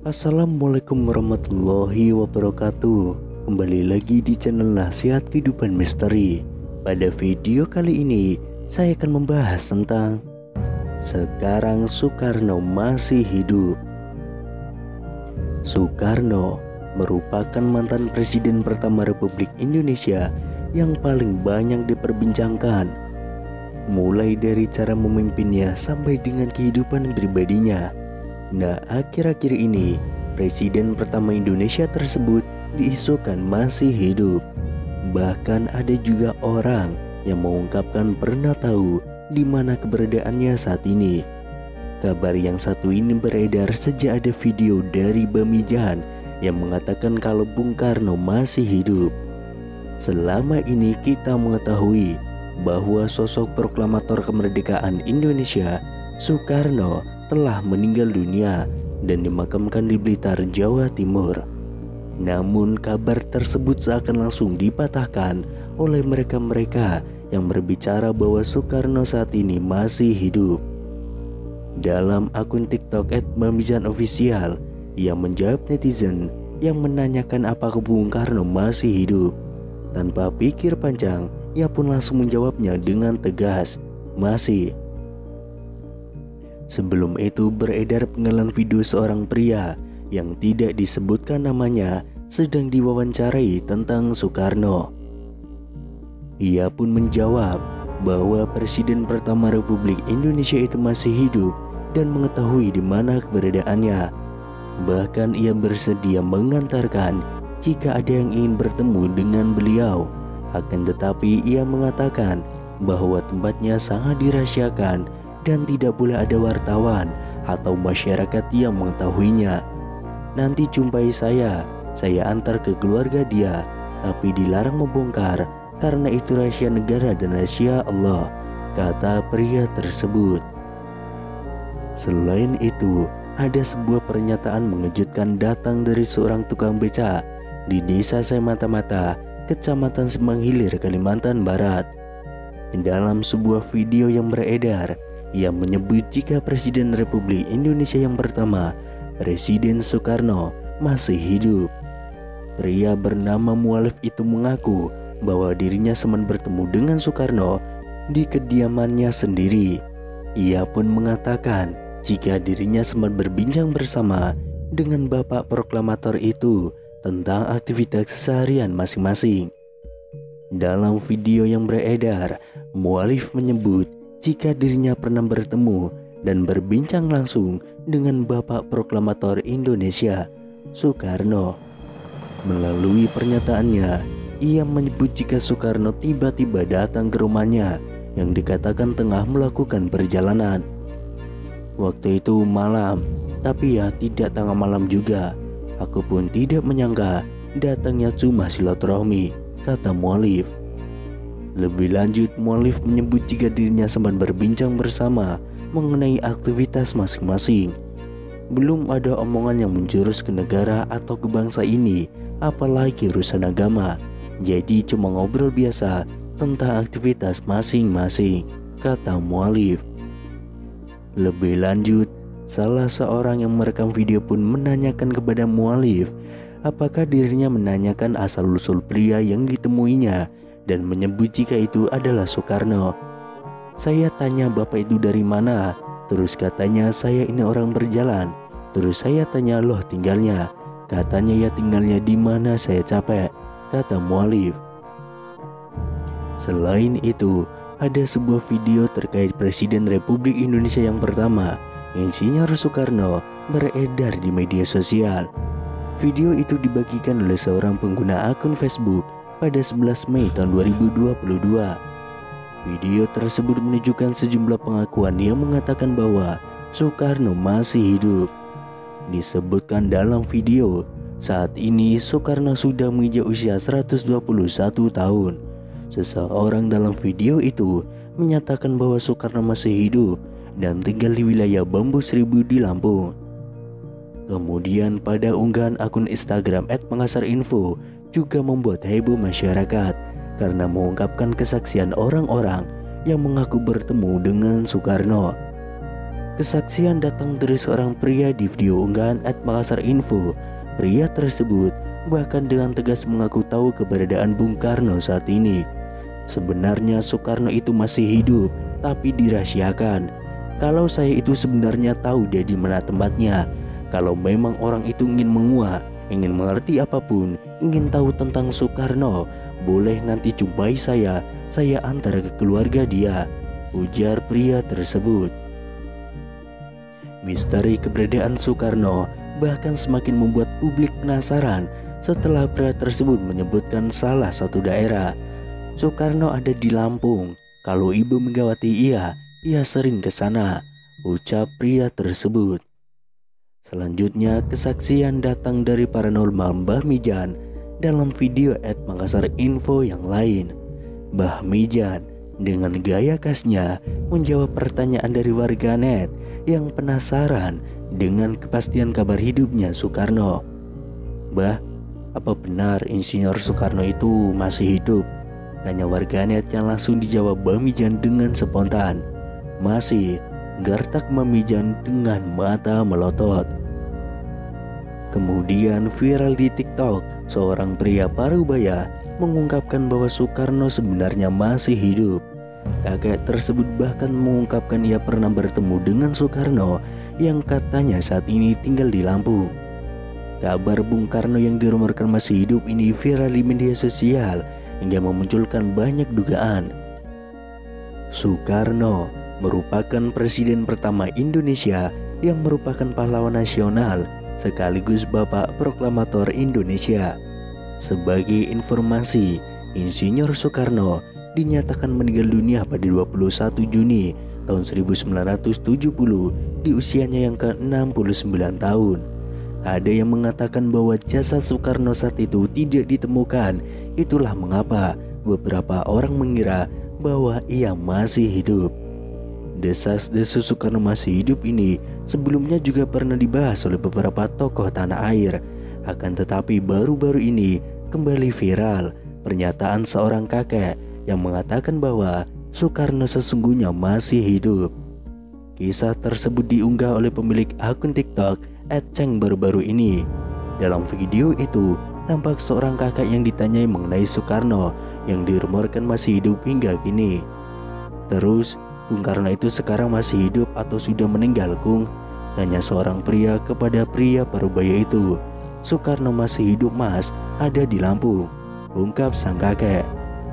Assalamualaikum warahmatullahi wabarakatuh. Kembali lagi di channel Nasihat Kehidupan Misteri. Pada video kali ini saya akan membahas tentang sekarang Soekarno masih hidup. Soekarno merupakan mantan presiden pertama Republik Indonesia yang paling banyak diperbincangkan, mulai dari cara memimpinnya sampai dengan kehidupan pribadinya. Nah, akhir-akhir ini presiden pertama Indonesia tersebut diisukan masih hidup. Bahkan ada juga orang yang mengungkapkan pernah tahu di mana keberadaannya saat ini. Kabar yang satu ini beredar sejak ada video dari Bamijan yang mengatakan kalau Bung Karno masih hidup. Selama ini kita mengetahui bahwa sosok proklamator kemerdekaan Indonesia, Soekarno, telah meninggal dunia dan dimakamkan di Blitar, Jawa Timur. Namun kabar tersebut seakan langsung dipatahkan oleh mereka-mereka yang berbicara bahwa Soekarno saat ini masih hidup. Dalam akun TikTok @bamijanofficial, ia menjawab netizen yang menanyakan apakah Bung Karno masih hidup. Tanpa pikir panjang, ia pun langsung menjawabnya dengan tegas, masih. Sebelum itu beredar penggalan video seorang pria yang tidak disebutkan namanya sedang diwawancarai tentang Soekarno. Ia pun menjawab bahwa presiden pertama Republik Indonesia itu masih hidup dan mengetahui di mana keberadaannya. Bahkan ia bersedia mengantarkan jika ada yang ingin bertemu dengan beliau. Akan tetapi ia mengatakan bahwa tempatnya sangat dirahasiakan dan tidak boleh ada wartawan atau masyarakat yang mengetahuinya. Nanti jumpai saya antar ke keluarga dia, tapi dilarang membongkar karena itu rahasia negara dan rahasia Allah, kata pria tersebut. Selain itu, ada sebuah pernyataan mengejutkan datang dari seorang tukang beca di desa Semata-Mata, Kecamatan Semanghilir, Kalimantan Barat. Dalam sebuah video yang beredar, ia menyebut jika Presiden Republik Indonesia yang pertama, Presiden Soekarno, masih hidup. Pria bernama Mualif itu mengaku bahwa dirinya sempat bertemu dengan Soekarno di kediamannya sendiri. Ia pun mengatakan jika dirinya sempat berbincang bersama dengan bapak proklamator itu tentang aktivitas keseharian masing-masing. Dalam video yang beredar, Mualif menyebut jika dirinya pernah bertemu dan berbincang langsung dengan Bapak Proklamator Indonesia, Soekarno. Melalui pernyataannya, ia menyebut jika Soekarno tiba-tiba datang ke rumahnya yang dikatakan tengah melakukan perjalanan. Waktu itu malam, tapi ya tidak tengah malam juga. Aku pun tidak menyangka datangnya cuma silaturahmi, kata Mualif. Lebih lanjut, Mualif menyebut jika dirinya sempat berbincang bersama mengenai aktivitas masing-masing. Belum ada omongan yang menjurus ke negara atau ke bangsa ini, apalagi urusan agama. Jadi cuma ngobrol biasa tentang aktivitas masing-masing, kata Mualif. Lebih lanjut, salah seorang yang merekam video pun menanyakan kepada Mualif apakah dirinya menanyakan asal-usul pria yang ditemuinya dan menyebut jika itu adalah Soekarno. Saya tanya bapak itu dari mana, terus katanya saya ini orang berjalan. Terus saya tanya loh tinggalnya, katanya ya tinggalnya di mana, saya capek, kata Mualif. Selain itu, ada sebuah video terkait Presiden Republik Indonesia yang pertama, Insinyur Soekarno, beredar di media sosial. Video itu dibagikan oleh seorang pengguna akun Facebook pada 11 Mei tahun 2022. Video tersebut menunjukkan sejumlah pengakuan yang mengatakan bahwa Soekarno masih hidup. Disebutkan dalam video, saat ini Soekarno sudah menginjak usia 121 tahun. Seseorang dalam video itu menyatakan bahwa Soekarno masih hidup dan tinggal di wilayah Bambu Seribu di Lampung. Kemudian pada unggahan akun Instagram @pengasarinfo juga membuat heboh masyarakat karena mengungkapkan kesaksian orang-orang yang mengaku bertemu dengan Soekarno. Kesaksian datang dari seorang pria di video unggahan @makasarinfo. Pria tersebut bahkan dengan tegas mengaku tahu keberadaan Bung Karno saat ini. Sebenarnya Soekarno itu masih hidup, tapi dirahasiakan. Kalau saya itu sebenarnya tahu dia di mana tempatnya. Kalau memang orang itu ingin menguak, ingin mengerti apapun, ingin tahu tentang Soekarno, boleh nanti jumpai saya antar ke keluarga dia, ujar pria tersebut. Misteri keberadaan Soekarno bahkan semakin membuat publik penasaran setelah pria tersebut menyebutkan salah satu daerah. Soekarno ada di Lampung. Kalau Ibu Megawati ia sering ke sana, ucap pria tersebut. Selanjutnya, kesaksian datang dari paranormal Mbah Mijan dalam video @makasarinfo yang lain. Mbah Mijan dengan gaya khasnya menjawab pertanyaan dari warganet yang penasaran dengan kepastian kabar hidupnya Soekarno. "Mbah, apa benar Insinyur Soekarno itu masih hidup?" tanya warganet yang langsung dijawab Mbah Mijan dengan spontan. "Masih," gertak Mbah Mijan dengan mata melotot. Kemudian viral di TikTok, seorang pria parubaya mengungkapkan bahwa Soekarno sebenarnya masih hidup. Kakek tersebut bahkan mengungkapkan ia pernah bertemu dengan Soekarno yang katanya saat ini tinggal di Lampung. Kabar Bung Karno yang dirumorkan masih hidup ini viral di media sosial hingga memunculkan banyak dugaan. Soekarno merupakan presiden pertama Indonesia yang merupakan pahlawan nasional sekaligus Bapak Proklamator Indonesia. Sebagai informasi, Insinyur Soekarno dinyatakan meninggal dunia pada 21 Juni tahun 1970 di usianya yang ke-69 tahun. Ada yang mengatakan bahwa jasad Soekarno saat itu tidak ditemukan. Itulah mengapa beberapa orang mengira bahwa ia masih hidup. Desas-desus Soekarno masih hidup ini sebelumnya juga pernah dibahas oleh beberapa tokoh tanah air. Akan tetapi baru-baru ini kembali viral pernyataan seorang kakek yang mengatakan bahwa Soekarno sesungguhnya masih hidup. Kisah tersebut diunggah oleh pemilik akun TikTok @ceng baru-baru ini. Dalam video itu tampak seorang kakek yang ditanyai mengenai Soekarno yang dirumorkan masih hidup hingga kini. "Terus, Bung Karno itu sekarang masih hidup atau sudah meninggal, Kung?" tanya seorang pria kepada pria parubaya itu. "Soekarno masih hidup, Mas, ada di Lampung," ungkap sang kakek.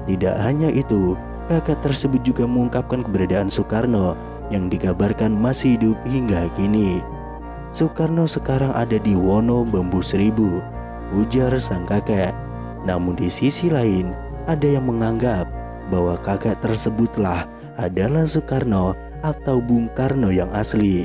Tidak hanya itu, kakek tersebut juga mengungkapkan keberadaan Soekarno yang dikabarkan masih hidup hingga kini. "Soekarno sekarang ada di Wono Bambu Seribu," ujar sang kakek. Namun di sisi lain, ada yang menganggap bahwa kakek tersebutlah adalah Soekarno atau Bung Karno yang asli.